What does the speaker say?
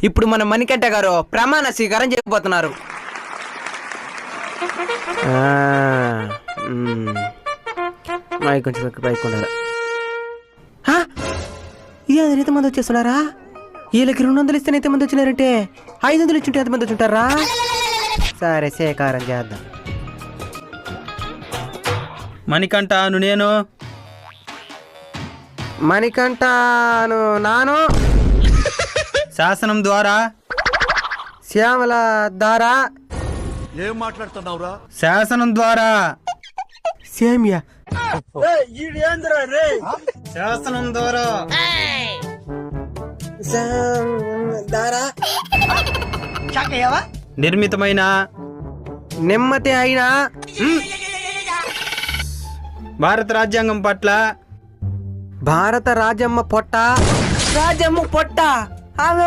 ఇప్పుడు మన మణికంఠ గారు ప్రమాణ స్వీకారం చేయబోతున్నారు. కొంచెం పైకి ఉండాలి. ఎంతమంది వచ్చేస్తున్నారా? వీళ్ళకి 200 ఇస్తే ఎంతమంది వచ్చినారంటే 500 ఇచ్చుంటే ఎంతమంది వచ్చుంటారా? సరే స్వీకారం చేద్దాం. మణికంఠను నేను, మణికంఠను నాను, శాసనం ద్వారా, శ్యామల ద్వారా, ఏం మాట్లాడుతున్నావురా? శాసనం ద్వారా, సేమియా శాసనం ద్వారా, నిర్మితమైన నెమ్మది అయినా భారత రాజ్యాంగం పట్ల, భారత రాజమ్మ పొట్ట ఆమె